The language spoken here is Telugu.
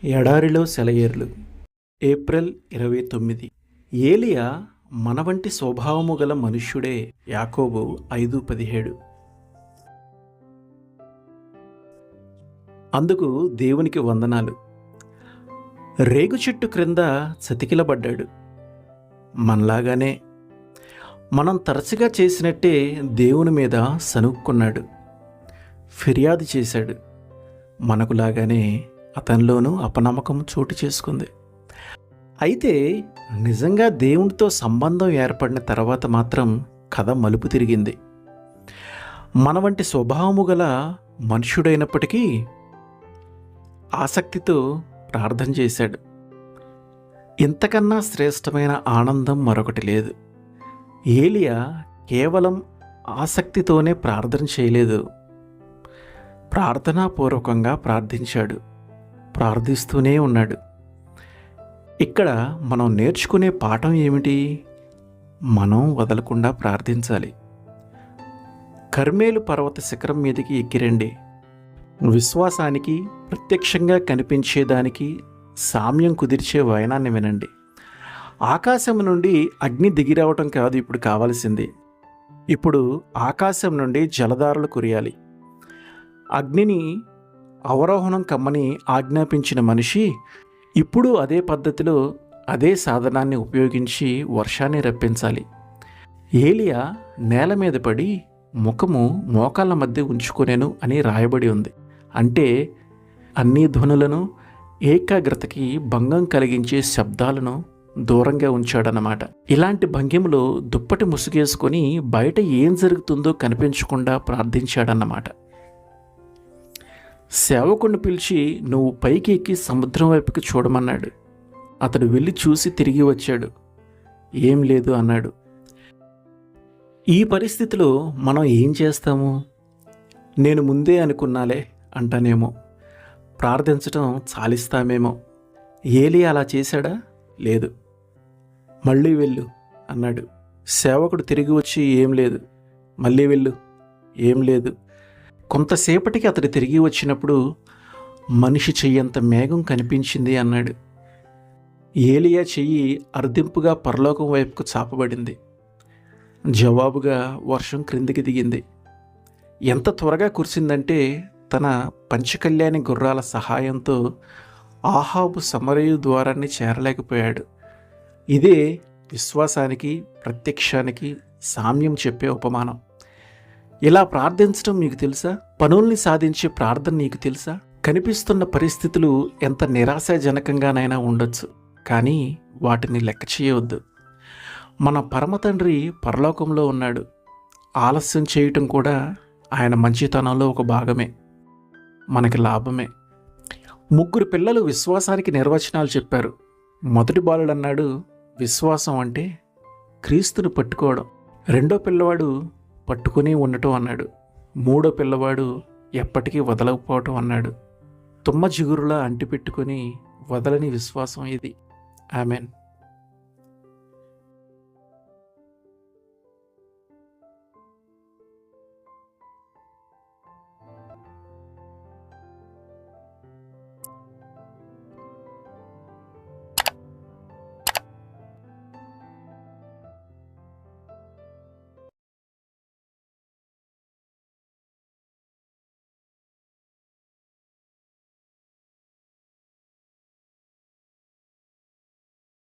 ఎడారిలో సెలయేర్లు. ఏప్రిల్ 29. ఏలియా మన వంటి స్వభావము గల మనుష్యుడే. యాకోబు 5:17. అందుకు దేవునికి వందనాలు. రేగు చెట్టు క్రింద చతికిలబడ్డాడు. మనలాగానే మనం తరచుగా చేసినట్టే దేవుని మీద సనుక్కున్నాడు, ఫిర్యాదు చేశాడు. మనకులాగానే అతనిలోనూ అపనమ్మకం చోటు చేసుకుంది. అయితే నిజంగా దేవునితో సంబంధం ఏర్పడిన తర్వాత మాత్రం కథ మలుపు తిరిగింది. మన వంటి స్వభావము గల మనుష్యుడైనప్పటికీ ఆసక్తితో ప్రార్థన చేశాడు. ఇంతకన్నా శ్రేష్టమైన ఆనందం మరొకటి లేదు. ఏలియా కేవలం ఆసక్తితోనే ప్రార్థన చేయలేదు, ప్రార్థనాపూర్వకంగా ప్రార్థించాడు, ప్రార్థిస్తూనే ఉన్నాడు. ఇక్కడ మనం నేర్చుకునే పాఠం ఏమిటి? మనం వదలకుండా ప్రార్థించాలి. కర్మేలు పర్వత శిఖరం మీదకి ఎక్కిరండి. విశ్వాసానికి, ప్రత్యక్షంగా కనిపించేదానికి సామ్యం కుదిర్చే వైనాన్ని వినండి. ఆకాశం నుండి అగ్ని దిగిరావటం కాదు ఇప్పుడు కావాల్సింది. ఇప్పుడు ఆకాశం నుండి జలధారలు కురియాలి. అగ్నిని అవరోహణం కమ్మని ఆజ్ఞాపించిన మనిషి ఇప్పుడు అదే పద్ధతిలో అదే సాధనాన్ని ఉపయోగించి వర్షాన్ని రప్పించాలి. ఏలియా నేల మీద పడి ముఖము మోకాళ్ళ మధ్య ఉంచుకొనేను అని రాయబడి ఉంది. అంటే అన్ని ధ్వనులను, ఏకాగ్రతకి భంగం కలిగించే శబ్దాలను దూరంగా ఉంచాడన్నమాట. ఇలాంటి భంగిమలో దుప్పటి ముసుగేసుకొని బయట ఏం జరుగుతుందో కనిపించకుండా ప్రార్థించాడన్నమాట. సేవకుడిని పిలిచి నువ్వు పైకి ఎక్కి సముద్రం వైపుకి చూడమన్నాడు. అతడు వెళ్ళి చూసి తిరిగి వచ్చాడు. ఏం లేదు అన్నాడు. ఈ పరిస్థితిలో మనం ఏం చేస్తాము? నేను ముందే అనుకున్నాలే అంటానేమో, ప్రార్థించటం చాలిస్తామేమో. ఏలియా అలా చేశాడా? లేదు. మళ్ళీ వెళ్ళు అన్నాడు. సేవకుడు తిరిగి వచ్చి ఏం లేదు. మళ్ళీ వెళ్ళు, ఏం లేదు. కొంతసేపటికి అతడు తిరిగి వచ్చినప్పుడు మనిషి చెయ్యంత మేఘం కనిపించింది అన్నాడు. ఏలియా చెయ్యి అర్దింపుగా పరలోకం వైపుకు చాపబడింది. జవాబుగా వర్షం క్రిందికి దిగింది. ఎంత త్వరగా కురిసిందంటే తన పంచకళ్యాణి గుర్రాల సహాయంతో ఆహాబు సమరయు ద్వారాన్ని చేరలేకపోయాడు. ఇదే విశ్వాసానికి, ప్రత్యక్షానికి సామ్యం చెప్పే ఉపమానం. ఇలా ప్రార్థించడం మీకు తెలుసా? పనుల్ని సాధించే ప్రార్థన నీకు తెలుసా? కనిపిస్తున్న పరిస్థితులు ఎంత నిరాశాజనకంగానైనా ఉండొచ్చు, కానీ వాటిని లెక్క చేయవద్దు. మన పరమతండ్రి పరలోకంలో ఉన్నాడు. ఆలస్యం చేయటం కూడా ఆయన మంచితనంలో ఒక భాగమే, మనకి లాభమే. 3 పిల్లలు విశ్వాసానికి నిర్వచనాలు చెప్పారు. మొదటి బాలుడు అన్నాడు, విశ్వాసం అంటే క్రీస్తుని పట్టుకోవడం. రెండో పిల్లవాడు పట్టుకుని ఉండటం అన్నాడు. మూడో పిల్లవాడు ఎప్పటికీ వదలకపోవటం అన్నాడు. తుమ్మ జిగురులా అంటిపెట్టుకుని వదలని విశ్వాసం ఇది. ఆమెన్.